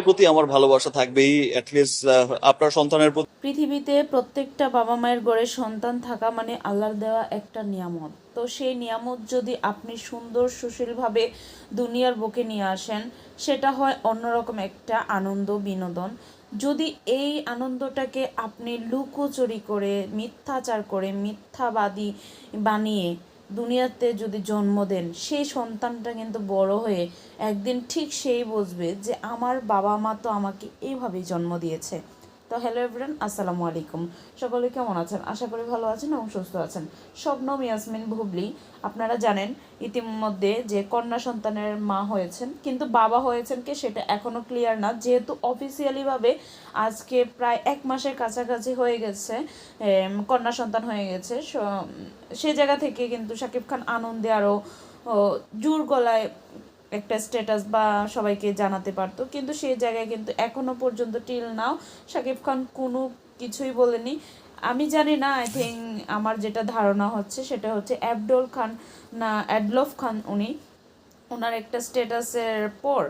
প্রতি আমার ভালোবাসা থাকবেই অ্যাটলিস্ট আপনার সন্তানের প্রতি। পৃথিবীতে প্রত্যেকটা বাবা মায়ের গড়ে সন্তান থাকা মানে আল্লাহর দেওয়া একটা নিয়ামত। তো সেই নিয়ামত যদি আপনি সুন্দর সুশীলভাবে দুনিয়ার বুকে নিয়ে আসেন, সেটা হয় অন্যরকম একটা আনন্দ বিনোদন। যদি এই আনন্দটাকে আপনি লুকোচুরি করে, মিথ্যাচার করে, মিথ্যাবাদী বানিয়ে দুনিয়াতে যদি জন্ম দেন, সেই সন্তানটা কিন্তু বড় হয়ে একদিন ঠিক সেই বুঝবে যে আমার বাবা মা তো আমাকে এইভাবেই জন্ম দিয়েছে। তো হ্যালো এভরিওয়ান, আসসালামু আলাইকুম। সকলে কেমন আছেন? আশা করি ভালো আছেন এবং সুস্থ আছেন। শবনম ইয়াসমিন বুবলি, আপনারা জানেন ইতিমধ্যে যে কন্যা সন্তানের মা হয়েছেন, কিন্তু বাবা হয়েছেন কে সেটা এখনও ক্লিয়ার না, যেহেতু অফিসিয়ালিভাবে আজকে প্রায় 1 মাসের কাছাকাছি হয়ে গেছে কন্যা সন্তান হয়ে গেছে। সে জায়গা থেকে কিন্তু শাকিব খান আনন্দে আরও জোর গলায় একটা স্ট্যাটাস বা সবাইকে জানাতে পারতো, কিন্তু সেই জায়গায় কিন্তু এখনো পর্যন্ত টিল নাও শাকিব খান কোনো কিছুই বলেনি। আমি জানি না, আই থিঙ্ক আমার যেটা ধারণা হচ্ছে সেটা হচ্ছে অ্যাবডুল খান না অ্যাডলফ খান, ওনার একটা স্ট্যাটাসের পর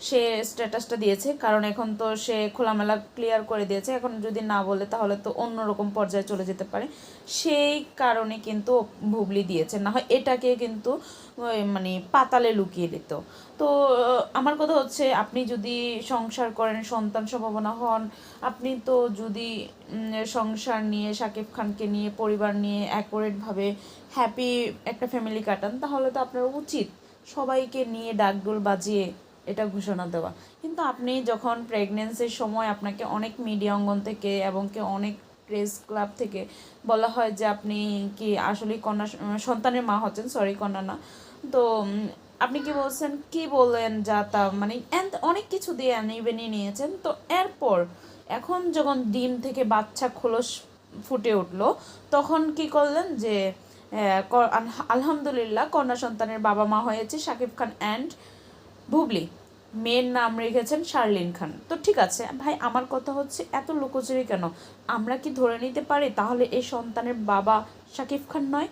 সে স্ট্যাটাসটা দিয়েছে, কারণ এখন তো সে খোলামেলা ক্লিয়ার করে দিয়েছে। এখন যদি না বলে তাহলে তো অন্যরকম পর্যায়ে চলে যেতে পারে, সেই কারণে কিন্তু বুবলি দিয়েছে, না হয় এটাকে কিন্তু মানে পাতালে লুকিয়ে দিত। তো আমার কথা হচ্ছে, আপনি যদি সংসার করেন, সন্তান সম্ভাবনা হন, আপনি তো যদি সংসার নিয়ে, শাকিব খানকে নিয়ে, পরিবার নিয়ে অ্যাকোরেটভাবে হ্যাপি একটা ফ্যামিলি কাটান, তাহলে তো আপনার উচিত সবাইকে নিয়ে ডাকডোল বাজিয়ে এটা ঘোষণা দেওয়া। কিন্তু আপনি যখন প্রেগনেন্সির সময় আপনাকে অনেক মিডিয়া অঙ্গন থেকে এবং কি অনেক প্রেস ক্লাব থেকে বলা হয় যে আপনি কি আসলে কন্যা সন্তানের মা হচ্ছেন, সরি কন্যা না, তো আপনি কি বলছেন, কি বললেন, যা তা মানে অনেক কিছু দিয়ে নিয়ে নিয়েছেন। তো এরপর এখন যখন ডিম থেকে বাচ্চা খোলস ফুটে উঠলো, তখন কি করলেন যে আলহামদুলিল্লাহ কন্যা সন্তানের বাবা মা হয়েছে শাকিব খান অ্যান্ড বুবলি, মেয়ের নাম রেখেছেন শার্লিন খান। তো ঠিক আছে ভাই, আমার কথা হচ্ছে এত লুকোচুরি কেন? আমরা কি ধরে নিতে পারি তাহলে এই সন্তানের বাবা শাকিব খান নয়?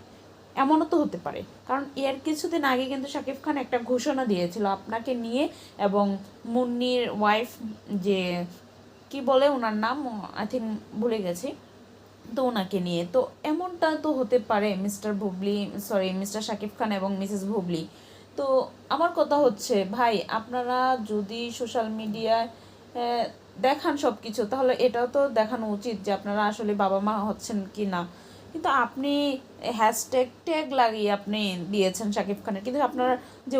এমনও তো হতে পারে, কারণ এর কিছুদিন আগে কিন্তু শাকিব খান একটা ঘোষণা দিয়েছিল আপনাকে নিয়ে, এবং মুন্নির ওয়াইফ, যে কি বলে ওনার নাম, আই থিঙ্ক ভুলে গেছি, তো ওনাকে নিয়ে। তো এমনটা তো হতে পারে mister Bubly, sorry mister Shakib Khan এবং মিসেস বুবলি। তো আমার কথা হচ্ছে ভাই, আপনারা যদি সোশ্যাল মিডিয়ায় দেখান সব কিছু, তাহলে এটাও তো দেখানো উচিত যে আপনারা আসলে বাবা মা হচ্ছেন কি না। কিন্তু আপনি হ্যাশট্যাগ ট্যাগ লাগিয়ে আপনি দিয়েছেন শাকিব খানের, কিন্তু আপনার যে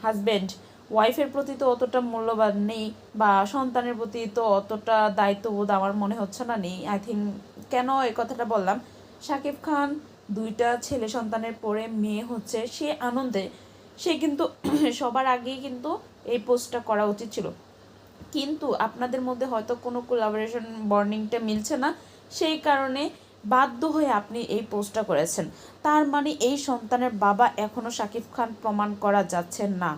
হাজব্যান্ড, ওয়াইফের প্রতি তো অতটা মূল্যবান নেই, বা সন্তানের প্রতি তো অতটা দায়িত্ববোধ আমার মনে হচ্ছে না নেই। আই থিঙ্ক, কেন এই কথাটা বললাম, শাকিব খান দুইটা ছেলে সন্তানের পরে মেয়ে হচ্ছে, সে আনন্দে সে কিন্তু সবার আগেই কিন্তু এই পোস্টটা করা উচিত ছিল, কিন্তু আপনাদের মধ্যে হয়তো কোনো কোলাবোরেশন বর্নিংটা মিলছে না, সেই কারণে বাধ্য হয়ে আপনি এই পোস্টটা করেছেন। তার মানে এই সন্তানের বাবা এখনও শাকিব খান প্রমাণ করা যাচ্ছে না।